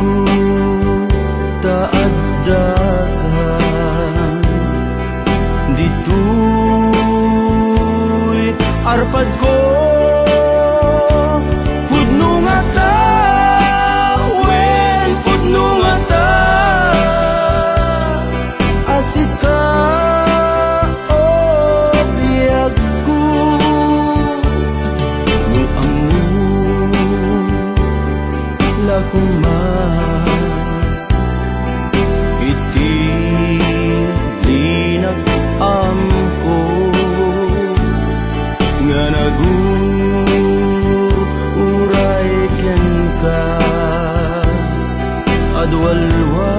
ko taaddakan dito'y arpad ko pudno nga ta wen pudno nga ta asika o biyag ko nung amun lakong iti linag-amko nga naguray ken ka adwalwa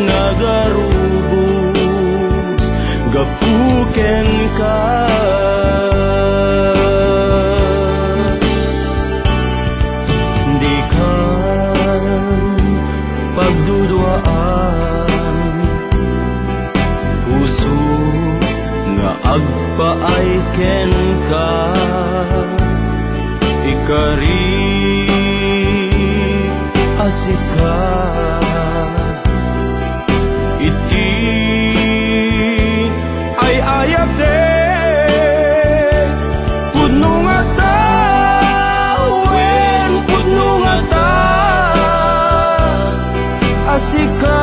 nagarubos gapuken ka di ka pagduduaan puso nga agpaay ken ka ikari asika iti ay ayate pudno nga ta wen pudno nga ta asika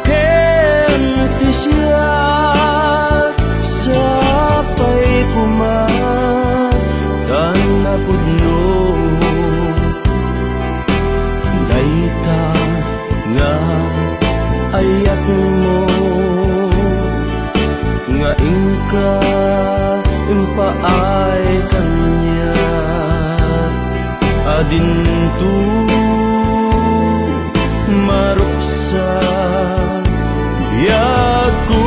ken ti siya sapay kumatan na pudno dayta nga ayat mo nga ingka impaay kanya adinto maruksa biyag ko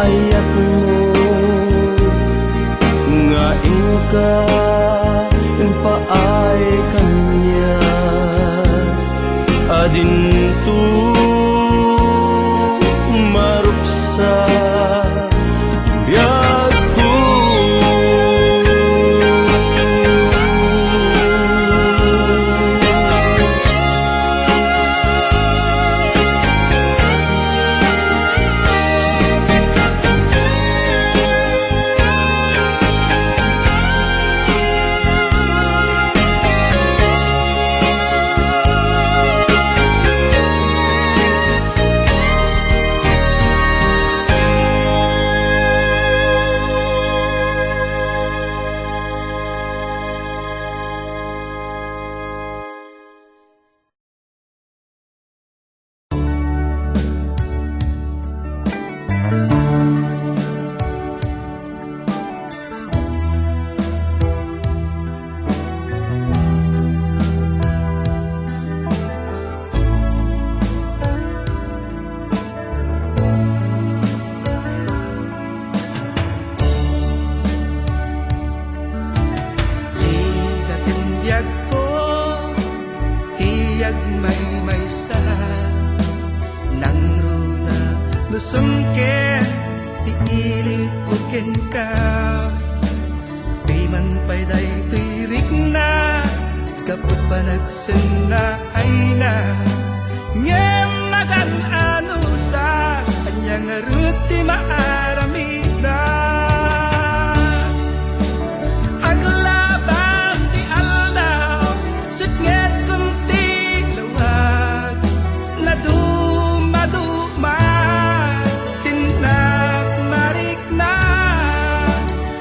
ayat mo nga ingka impaay kanya adinto marupsa biyag ko Lusungken tiili uken ka Piman pa'y day tirik na Kaput pa nagsena ay na Ngem magan ano sa kanya nangarut ti maaramida. Aglabas ti aldaw sutnget kunti lawag na dumaduma tindak marik na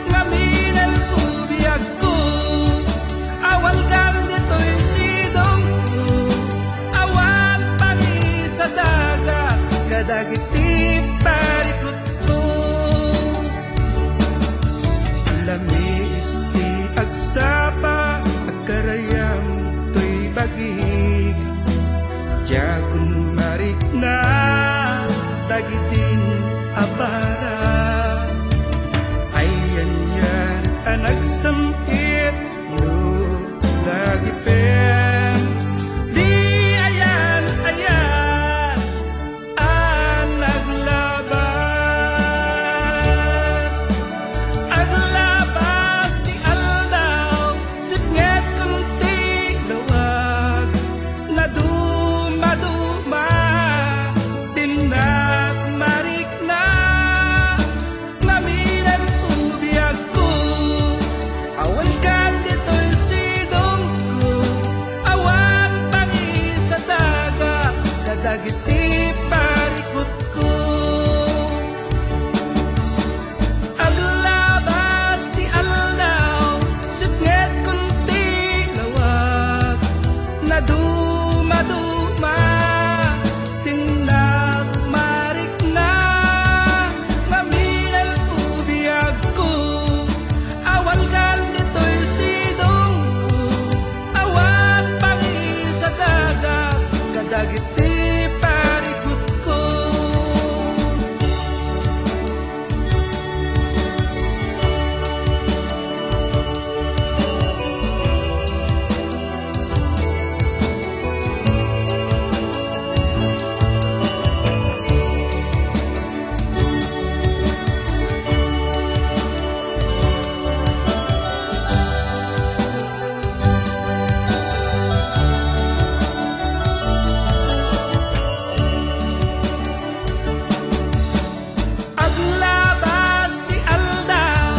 ngamin ang ubiyag ko awal kang dito'y sidong ko awan pangi sa daga kadagiti parikot ko alamis ti agsapa agkarayam to'y bagig jagun marik na dagitin abara ayan yan ang nagsampit no lagipen di ayan ayan ang naglabas aglabas di aldaw sipnget kunti lawag na dumaduma tindak marik na ngamin ang ubiyag ko awan kan dito'y sidong ko awan pangi sa daga kadagiti parikot ko aglabas ti aldaw sipnget kunti lawag na dumaduma tindak marik na ngamin ang ubiyag ko awan kan dito'y sidong ko awan pangi sa daga kadagiti parikot ko aglabas ti aldaw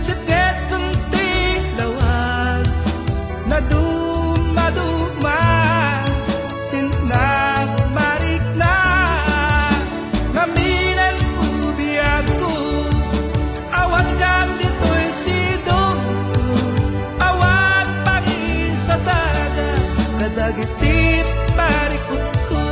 sipnget kunti lawag na dumaduma tindak marik na ngamin ang ubiyag ko awan kan dito'y sidong ko awan pangi sa daga kadagiti parikot ko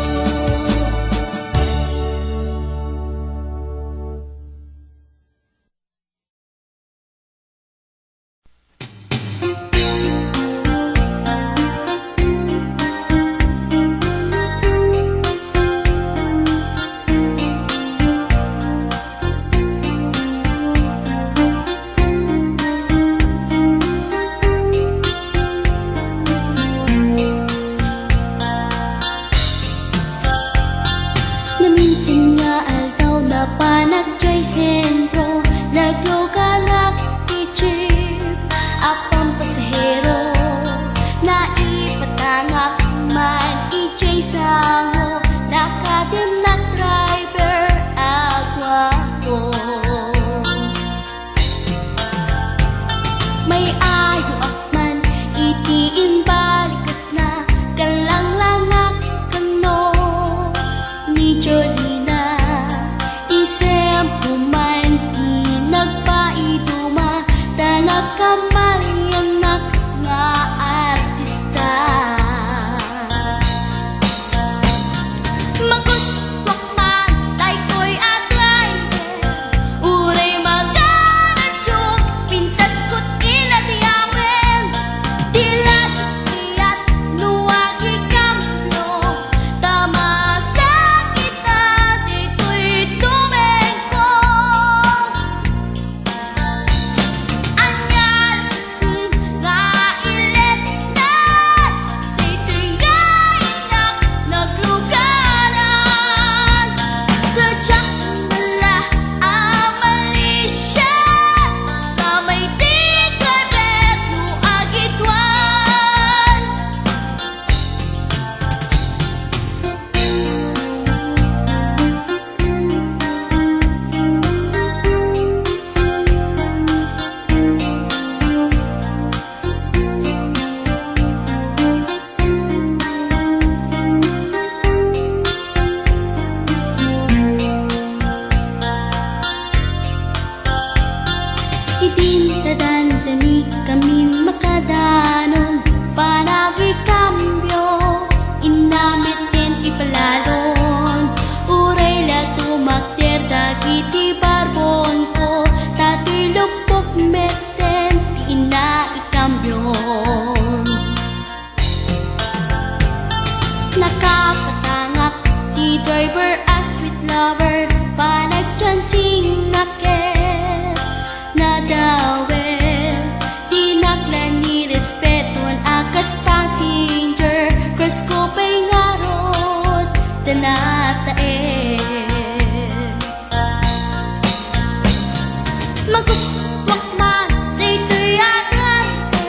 maguswak man, daytoy agante.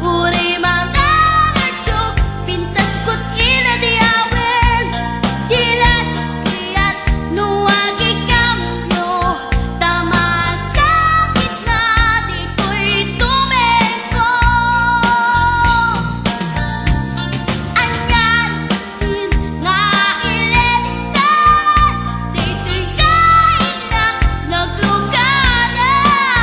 Uri mga ngartsok, pintas ko't inadiyawin. Dila jukiyat, nuwagi kamyo, tamasakit na dito'y tumengko. Anyan din nga iletan, dito'y kain lang naglugaran.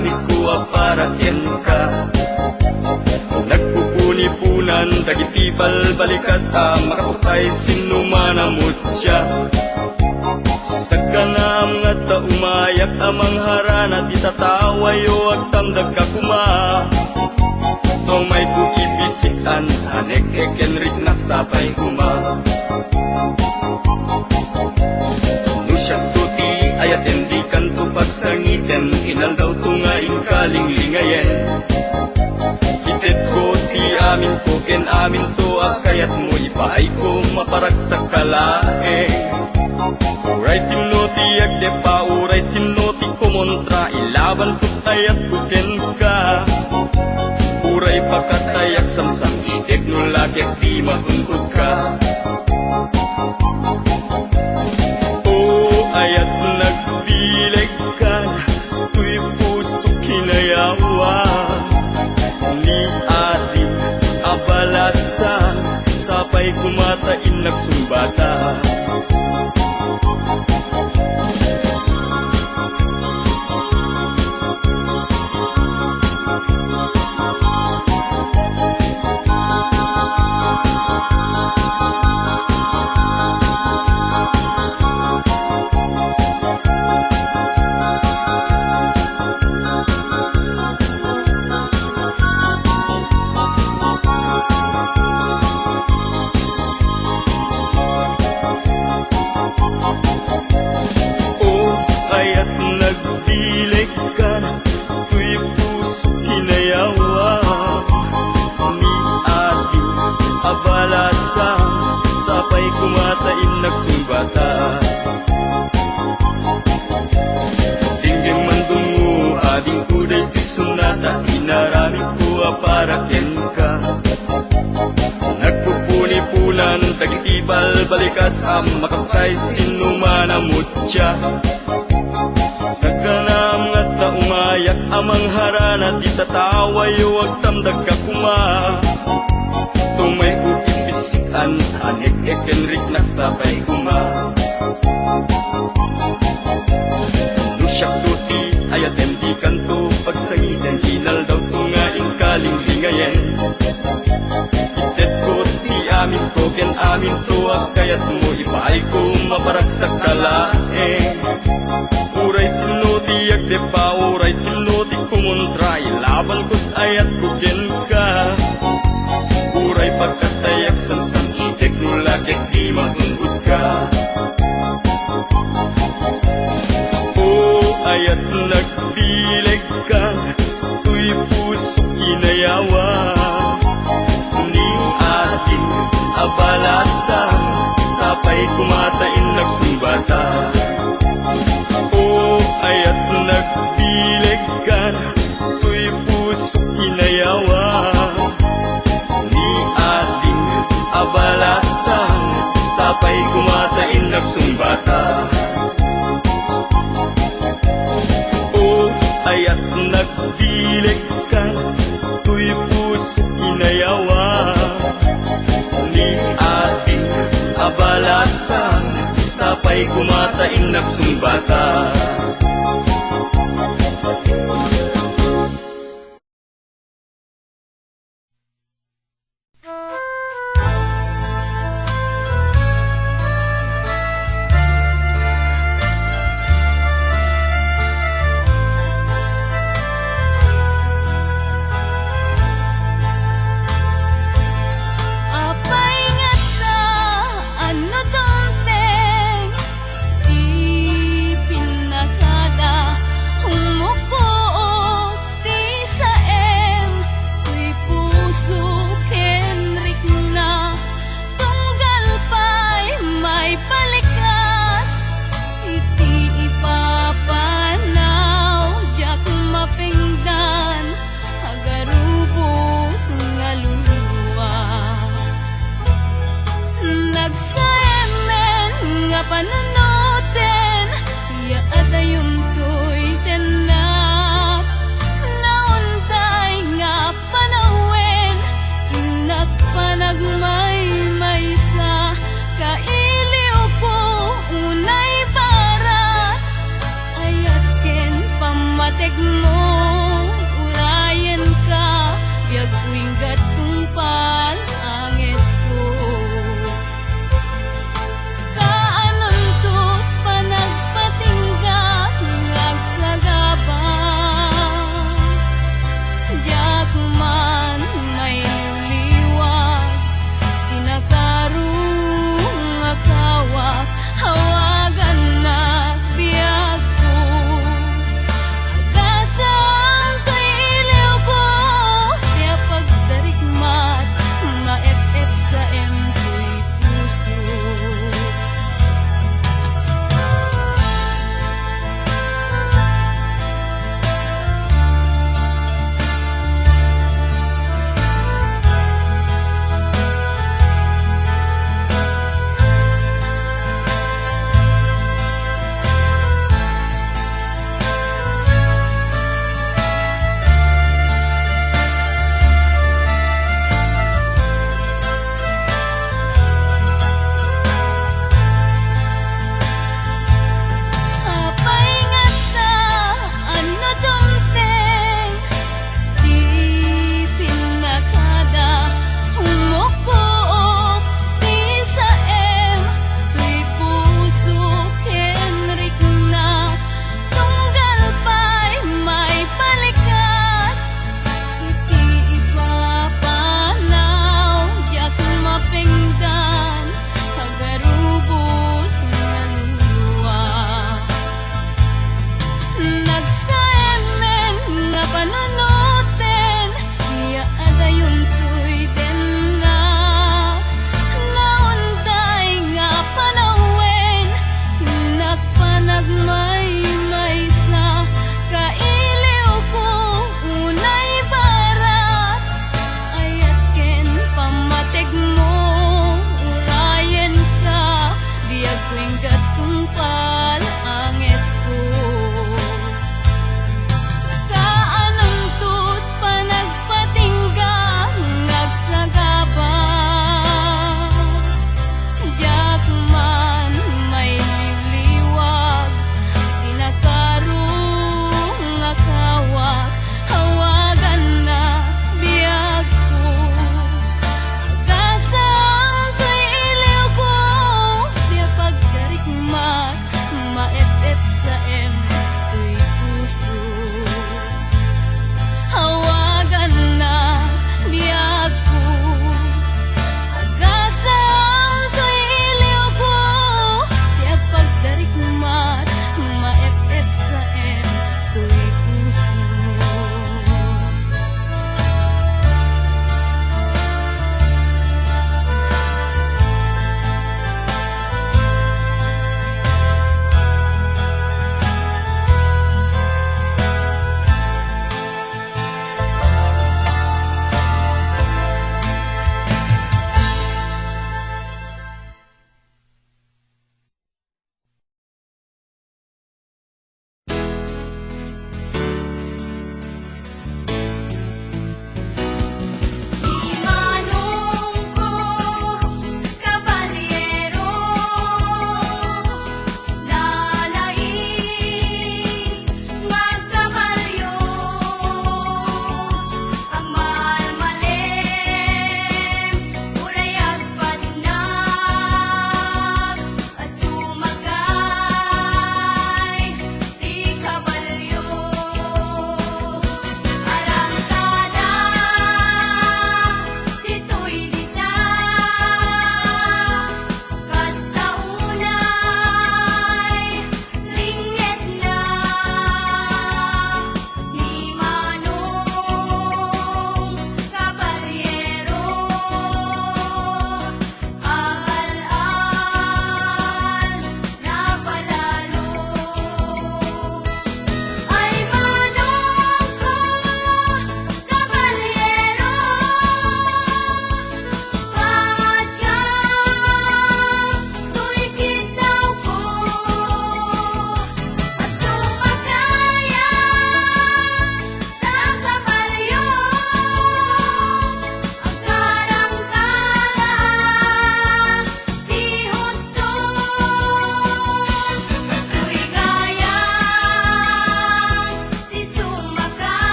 inaramid ko para ken ka. Nagpupuni-punan dagiti balbalikas makaputay sinumanamot siya. Sagkanam nga ta umayak amang harana ti tatawayo agtamdag ka kuma. Tomay ko ibisikan anek ekenrik naksapay kuma. Nusyak tuti ayat hindi kanto pagsangiten inal daw tungain kalinglingayen. Itet ko ti amin ko ken amin to akayat mo ipaay ko maparagsak kalaeng. Uray simno ti agde pa uray simno ti kumontra ilaban ko tayat ko ken ka. Uray pakatayak samsam ideg no lagyak di matungkod ka. O ayat nagbileg ka tuy puso kinayawa. Ni ating abalasa sapay kumatain nagsumbata. Sapay kumatain nagsumbata. Dinggeng mandungo ading kuday ti sunata inaramid ko para ken ka. Nagpupuni-punan dagiti balbalikas makaputay sinumanamot siya. Sagkanam nga ta umayak amang harana ti tatawayo agtamdag ka kuma. Tumay ko ibisikan anek ekenrik naksapay kuma. Nusyak tuti ayat hindi kanto pagsangiten inal daw tungain kalinglingayen. Itet ko ti amin ko ken amin to akayat mo ipaay ko maparagsak kalaeng. Uray simno ti agde pa uray simno ti kumontra ilaban ko't ayat ko ken ka. Uray pagkatayak samsam ideg no lagyak di matungkod ka. O ayat nagbileg ka tuy puso kinayawa. Ni ating abalasan sapay kumatain nagsumbata. O ayat nagbileg ka tuy puso kinayawa. Abalasan sapay kumatain nagsumbata. O ayat nagbileg ka tuy puso inayawa. Ni ating abalasan sapay kumatain nagsumbata. Panunutin, ya ada yung tuy tenak. Nauntay nga panawin, inagpanagmay sa kailiw ko unay barat. Ayat ken pamatek mo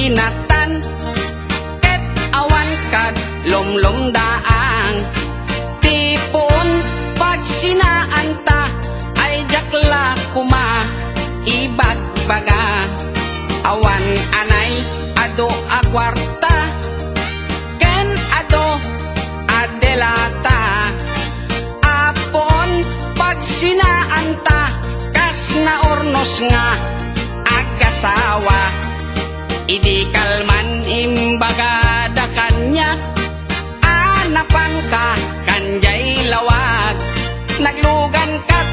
binatan, ket awan kad lomlomdaang. Tipon pag sinaan ta, ay jakla kuma ibagbaga. Awan anay ado a kwarta, ken ado adelata. Apon pag sinaan ta, kas na ornos nga agasawa. Idi kalman imbaga da kanya, anapan ka kanjay lawag. Naglugan kat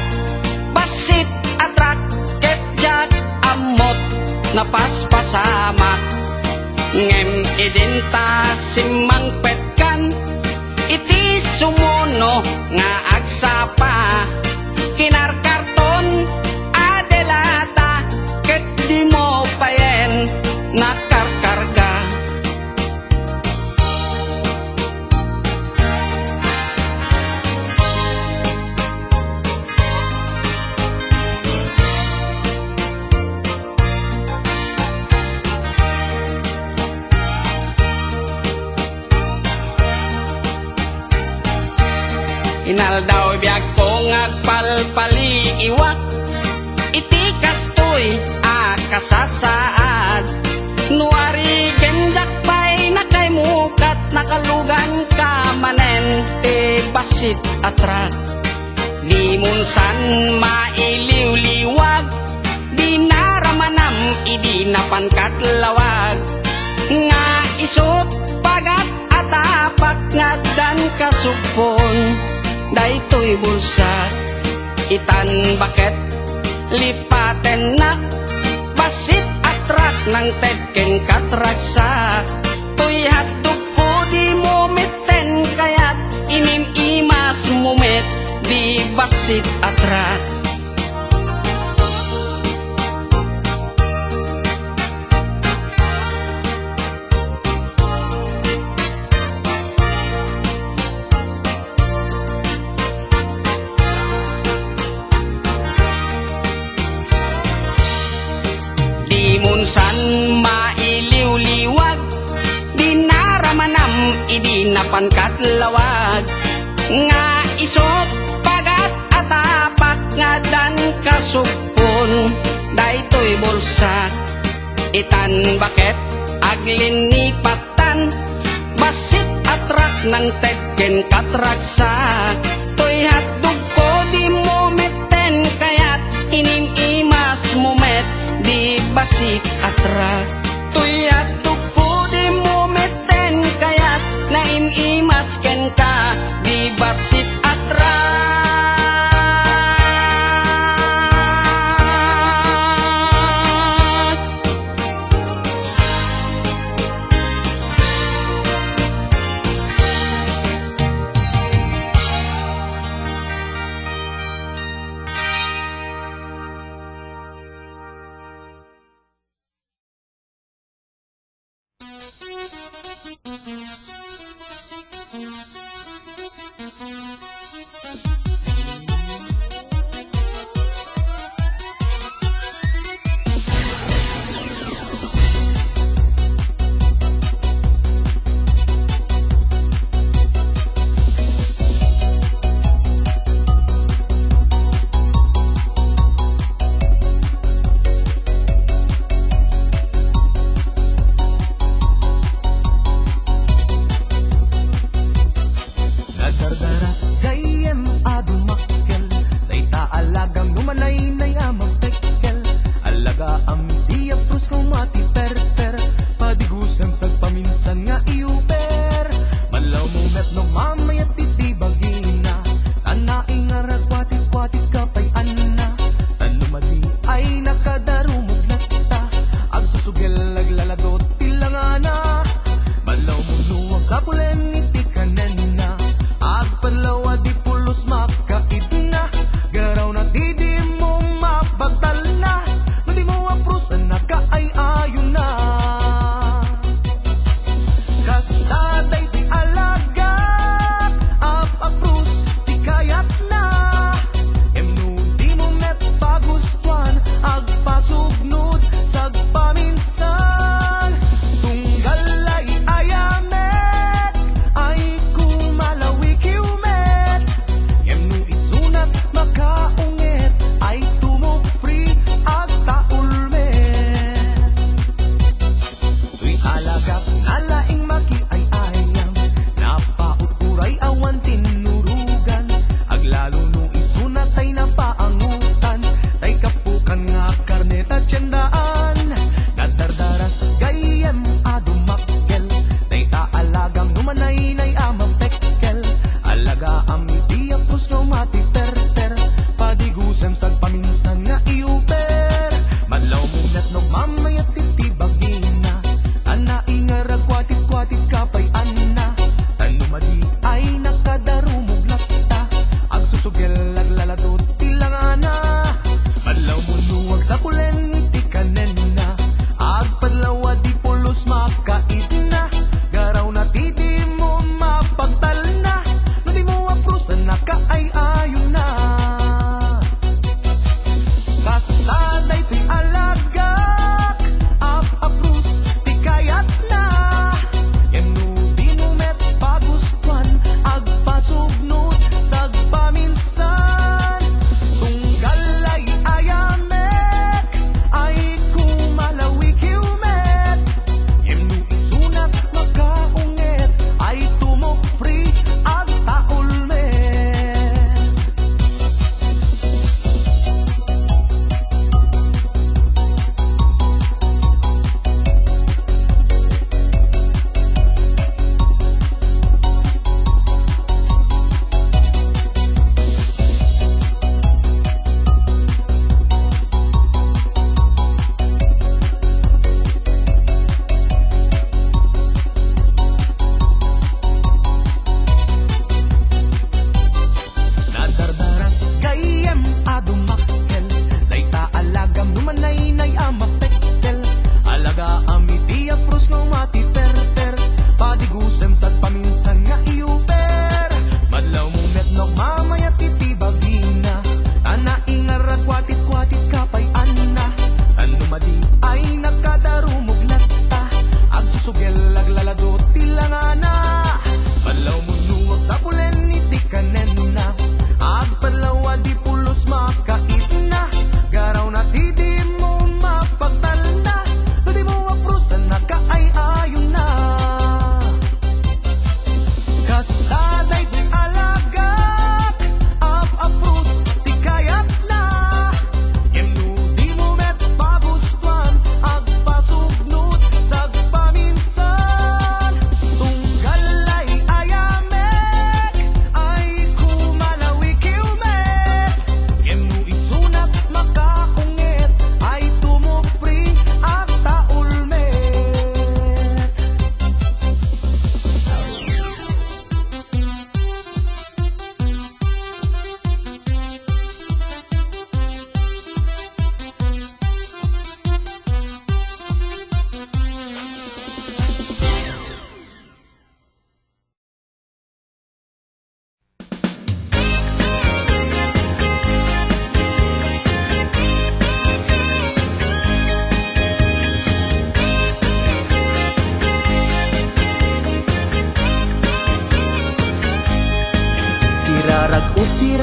basit atrak, ket jak amot napaspasama. Ngem idinta simang petkan, iti sumuno nga agsapa. Kinarkarton adelata, ket di mo payen nakarkarga. Inaldaw biyag ko ngagpalpali iwak, iti kastoy akasasaad. Nuari genjak pay nakay mukat, nakalugan ka manen te basit atrak. Di munsan mailiw-liwag, di naramanam idi napankat lawag. Nga isot pagat atapak ngadan kasupon, daytoy bulsa itan baket lipaten nak. Basit atrak ng tedken katraksa, tuy hatog ko di mumiten, kayat inim imas mumit di basit atrak. Munsan mailiw-liwag, di naramanam idi napankat lawag. Nga isot pagat atapak ngadan kasupon, daytoy bulsa itan baket aglinipatan. Basit atrak ng tedken katraksa, toy hatdog ko di mumiten, kayat inim imas mumet di basit atrak. Tuy hatog ko di mumiten, kayat naim imas ken ka di basit atrak.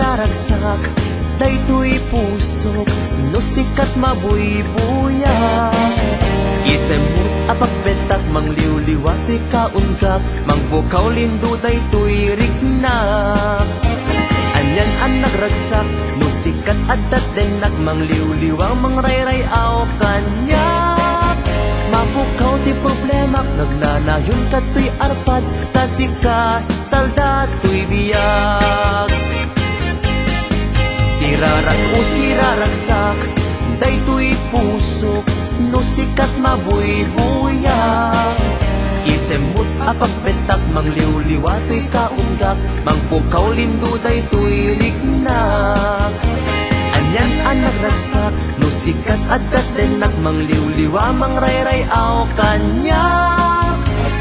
siraragsak, daytoy pusok, no sikat mabuybuya. Isemut apagbentak, mangliwliwat to'y kaunggap, mangbukaw lindo daytoy rignak. Anyan ang nagragsak, no sikat adat denak, mangliwliwang mangrayrayaw kanyak. Mabukaw ti problemak, nagnanayon ka to'y arpad, tasika salda to'y biyag. Sirarak o siraragsak, daytoy pusok, no sikat mabuybuyak. Isemut apagbentak, mangliwliwa to'y kaunggap, mangpukaw lindo daytoy rignak. Anyan ang nagragsak, no sikat adat denak, mangliwliwa mangrayrayaw kanyak.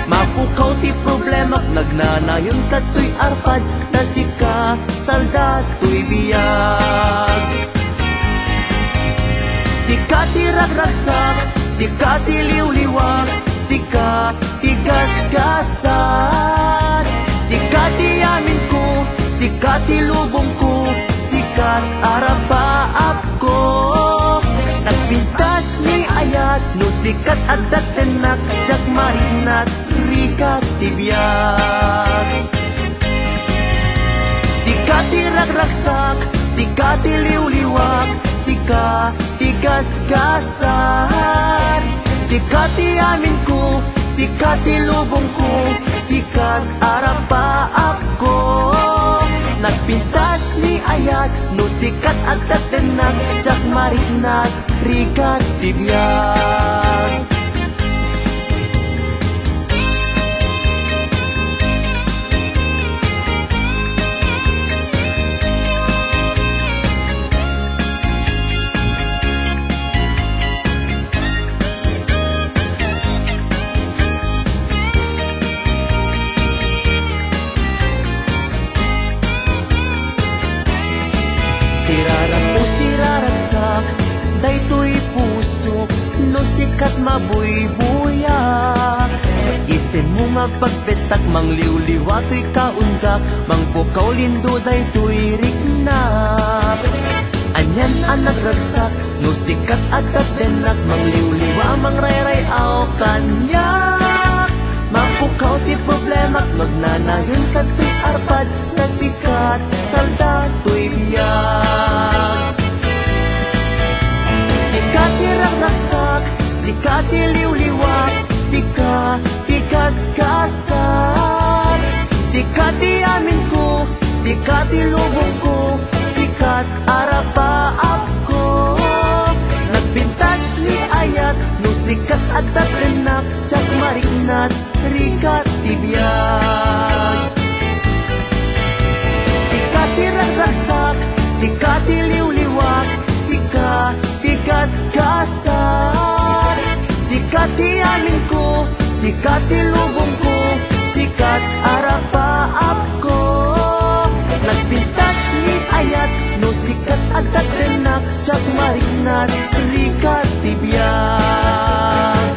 Mapukaw ti problemak, nagnanayon ka to'y arpad, tasika salda to'y biyag. Sika ti ragragsak, sika ti liwliwag, sika ti gasgasan. Sika ti amin ko, sika ti lubong ko, sikat arapaap ko. Nagpintas ni ayat, no sikat adat tenak, jak marinat, rikat ti biyag. Sika ti ragragsak, sika ti liwliwag, sika ti gasgasan. Sika ti amin ko, sika ti lubong ko, sikat arapaap ko. Nagpintas ni ayat, no sikat adat tenak, jak marinat, rikat ti biyag. Sirarak o siraragsak, daytoy pusok, no sikat mabuybuyak. Isten mo nga pagpetak, mangliwliwa to'y kaunggap, mangpukaw lindo daytoy rignak. Anyan ang nagragsak, no sikat adat denak, mangliwliwa mangrayrayaw kanyak. Mapukaw ti problemak, magnanayon ka to'y arpad, na sikat salda to'y biyag. Sika ti ragragsak, sika ti liwliwag, sika ti gasgasan. Sika ti amin ko, sika ti lubong ko, sikat arapaap ko. Nagpintas ni ayat, no sikat adat renak, jak marinat, rikat ti biyag. Sika ti ragragsak, sika ti liwliwag, sika ti gasgasan. Sika ti amin ko, sika ti lubong ko, sikat arapaap ko. Nagpintas ni ayat, no sikat adat renak, jak marinat, rikat ti biyag.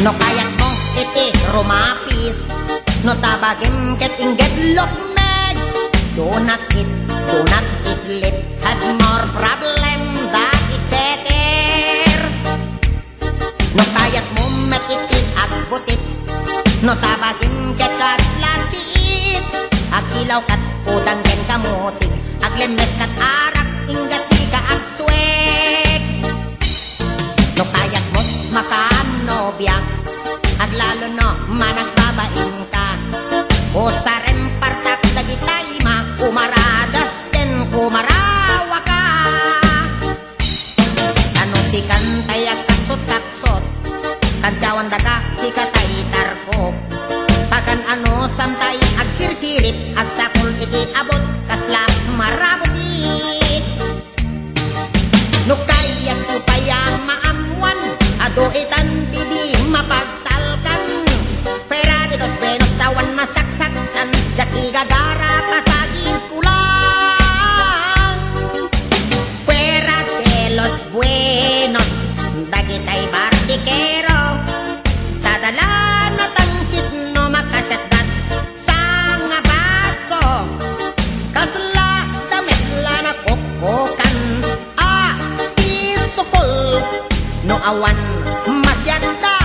No kayak mo iti rumapis, no tabagin ket inget lokmed. Do not sleep, have more problem, that is better. No kayak mo met iti agbutit, no tabagin ket katlasit. Agilaw kat udang ken kamutik, aglemes kat arak ingat di ka agswek. No kayak mo makanobya, aglalo no managbabain ka. O sa rempartak dagitay ma, umaradas ken kumarawa ka. Ano si kantayak samtay agsirsirip agsakol iti abot kasla marabutit no kayat yu paya maamuan ado itan tibi mapagtalkan pera de dos benos sawan masaksakan yaki gagara kasagid kulang fuera de los buenos dagitay bartikero sa dalan na tangsit no makasatdat sa nga baso kasla damit la na kokokan isukol no awan masyadda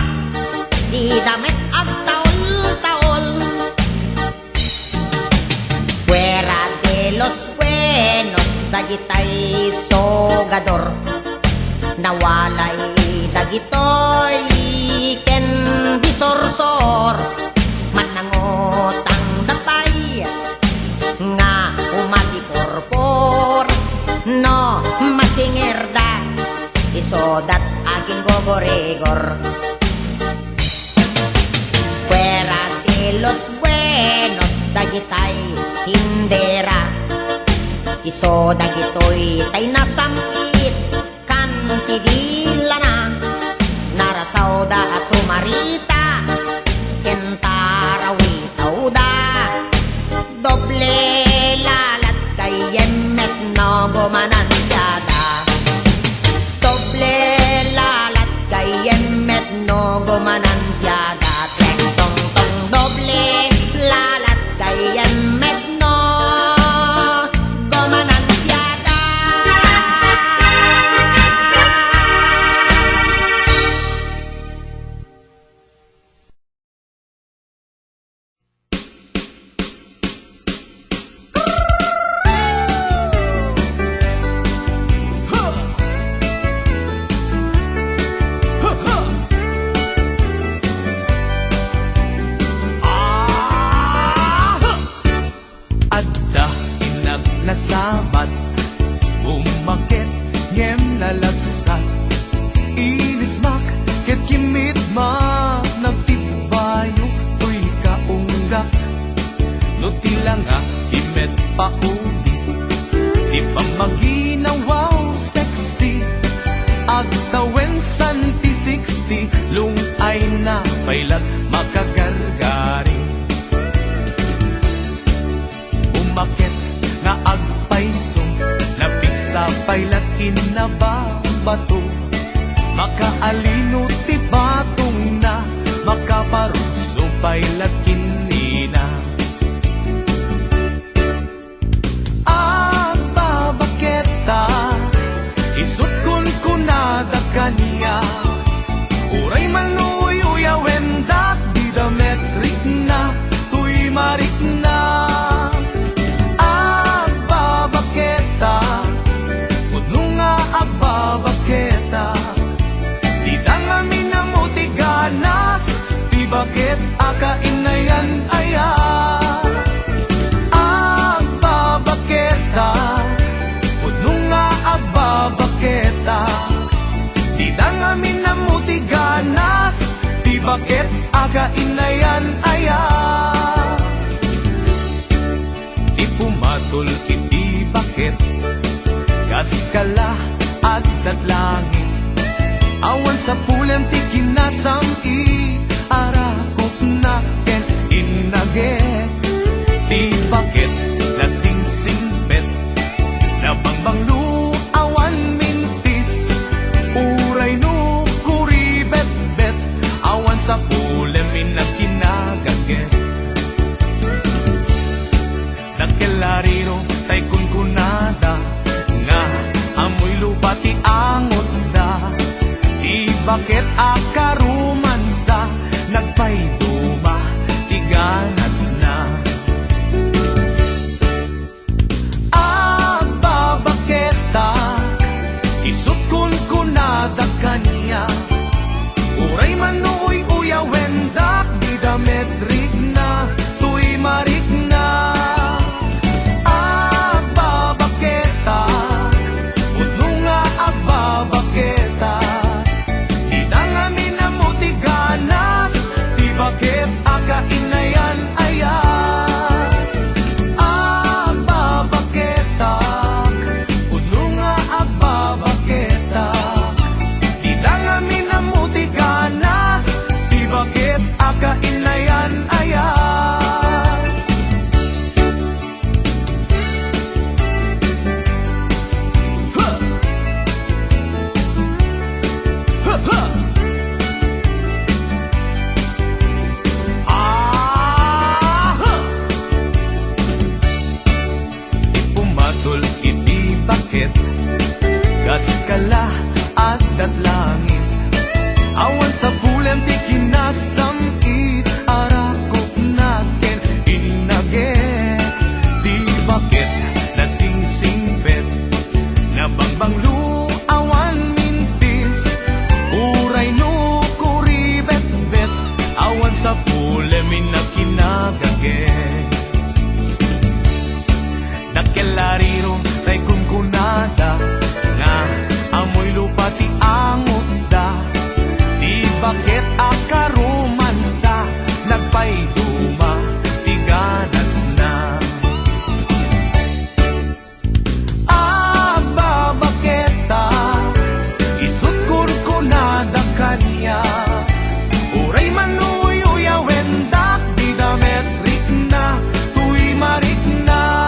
di damit at taol-taol fuera de los buenos dagitay sogador nawalay dagitoy ken bisorsor manangotang dapay nga umagiporpor no masingirda isodat aging gogoregor fuera de los buenos dagitay hindera iso dagitoy tay nasamit kan tidilana narasauda asumarita kentarawi tauda doble lalat kayemet no gumanansiyada doble lalat kayemet no gumanansiyada teng tong tong doble lalat kayemet no gumanansiyada Adda inag nasabat umakit ngem lalagsak inismak ket kimit mak nagtibayo uy kaunggak no tilanga imet pauli di pamaginawaw sexy agtawen santi 60 lung ay na pailat makagargari umakit nga agpaiso napiksa pailat kinababato makaalino ti batong na makaparuso pailat kinina babaketa isut kun kunada kaniya uray manuy uyawendak di dametrik na tuy marik na babaketa di dangami na mutiganas di bakit akainayan aya babaketa udno nga babaketa di dangami na mutiganas di bakit akainayan aya di pumatol iti bakit kaskala at dadlangin awan sa pulang ti kinasam arakot na ken inage ti bakit nasingsingpet nabangbang lu awan mintis uray no kuribet-bet awan sa pulang minagkinagaget nagkelariro tay kunkunada nga amoy lupati angot da di bakit akarumansa nagpayduma tiganas na babaketa isut kun kunada kaniya uray manuy uyawendak di dametrik na tuy marik na babaketa babaketa di dangami na mutiga Tul iti bakit Gaskala at datlangin Awan sa bulan di kinasamit Arakop natin inagit Di bakit nasingsingpet Nabangbang awan mintis Uray no kuribet-bet Awan sa bulan minakinagagit Nakelariro tay kunkunada Nga amoy lupa ti angot da Di bakit akarumansa Nagpayduma ti ganas na Aba baketa Isut kurkunada kanya Uray manuyoya wendak Di dametrik na Tuy marik na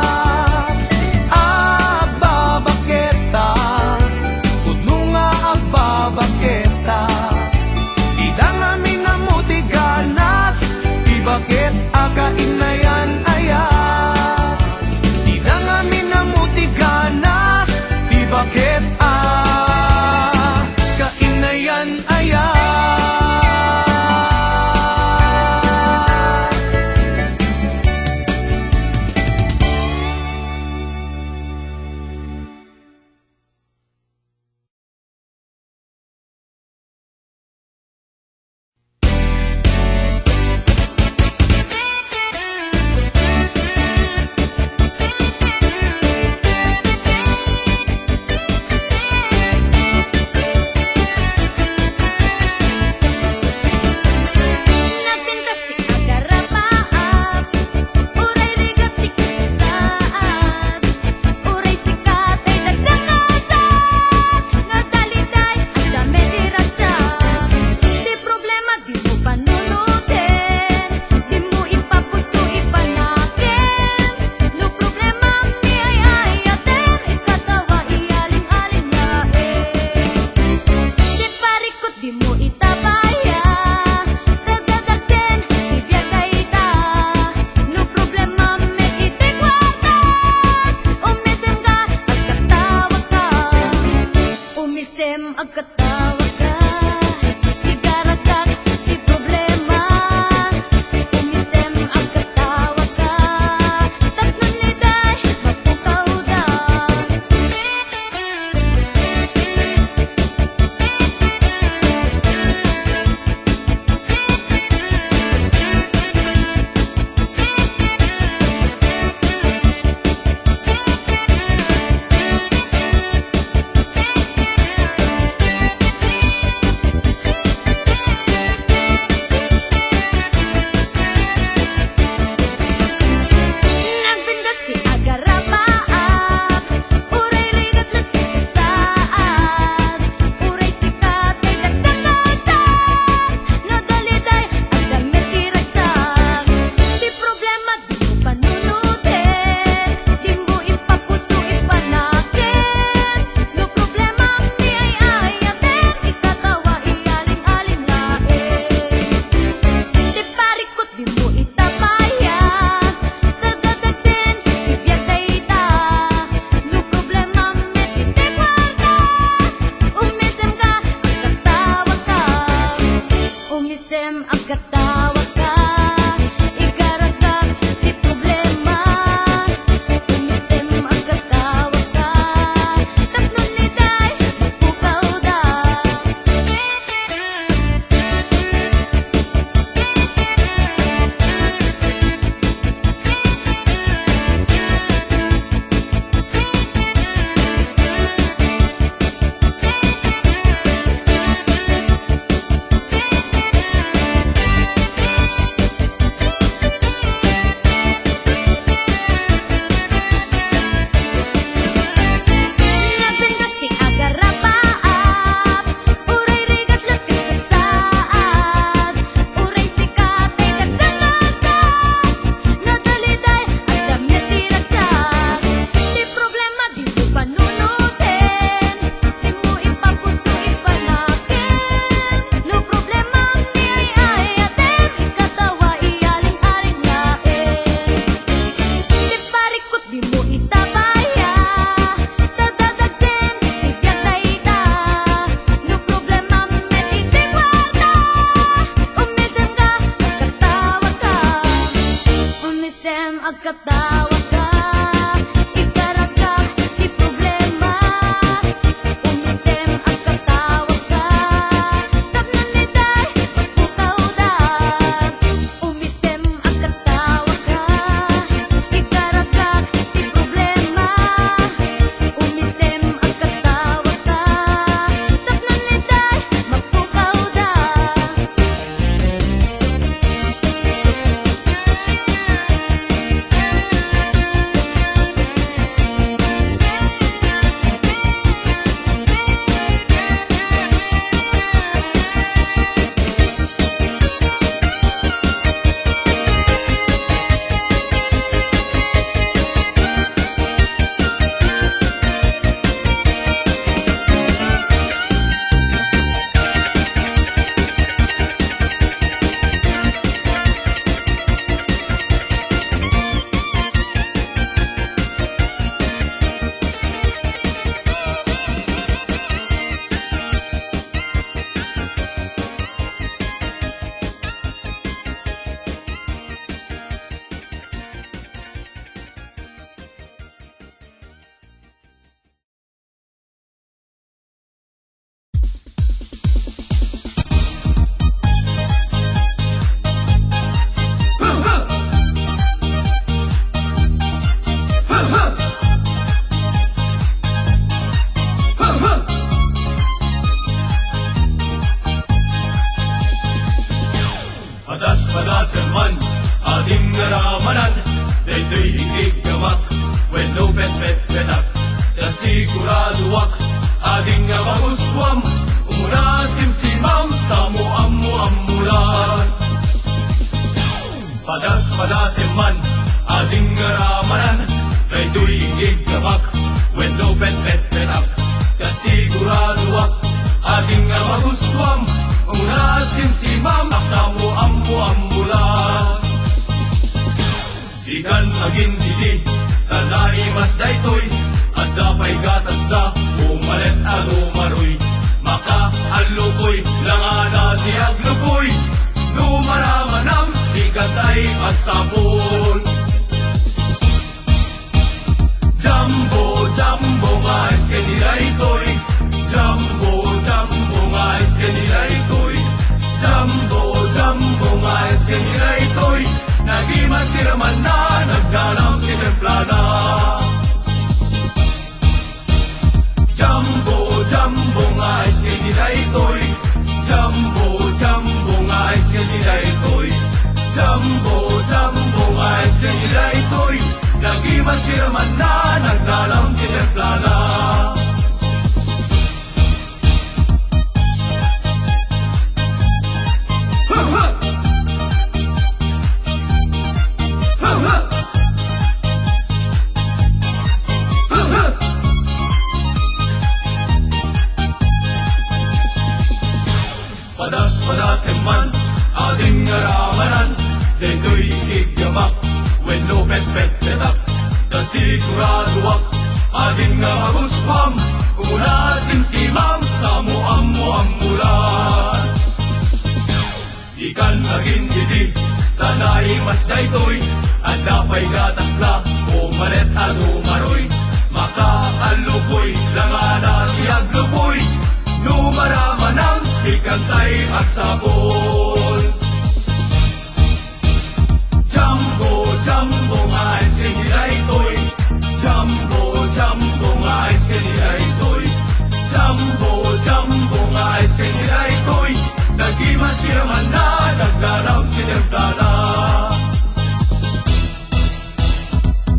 igabak Wendo bet-bet-betak Kasigurado ak Ating nga magustuam Ungasim si ma'am Asamu ammu-ammula Ikan agin didi Tanai mas daytoy At dapay gatas da Umalet at umaroy Maka alukoy Langana di aglukoy Numaramanam Sikat ay at sabon Jumbo, jumbo nga iske nila ito'y Jumbo, jumbo nga iske nila ito'y Jumbo, jumbo nga iske nila ito'y Nagimas tiraman na Nagdalang sinimplana Jumbo, jumbo nga iske nila ito'y Jumbo, jumbo nga iske nila ito'y Jumbo, jumbo nga iske nila ito'y Nagimas tiraman na Nagdalang sinimplana Padas-padasin man Ating aramanan Dito'y igamak Wendo bet-bet-betak Kasigurado ak Ating nga maguspam Umunasim si ma'am Samu ammu-ammulan Ikan agin didi Tanay mas daytoy At dapay gatas la Umalet at umaroy Makaalukoy Langana tiaglukoy Numaramanang Sikantay at sabon Jumbo, jumbo nga iske nila ito'y Jumbo, jumbo nga iske nila ito'y Jumbo, jumbo nga iske nila ito'y Nagimas tiraman na Naglalang sinimplana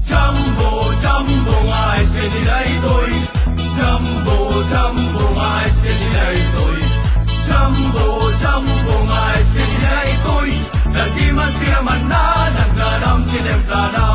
Jumbo, jumbo nga iske nila ito'y Jumbo, jumbo nga iske nila ito'y Jumbo, jumbo nga iske nila ito'y Nagimas tiraman na Naglalang sinimplana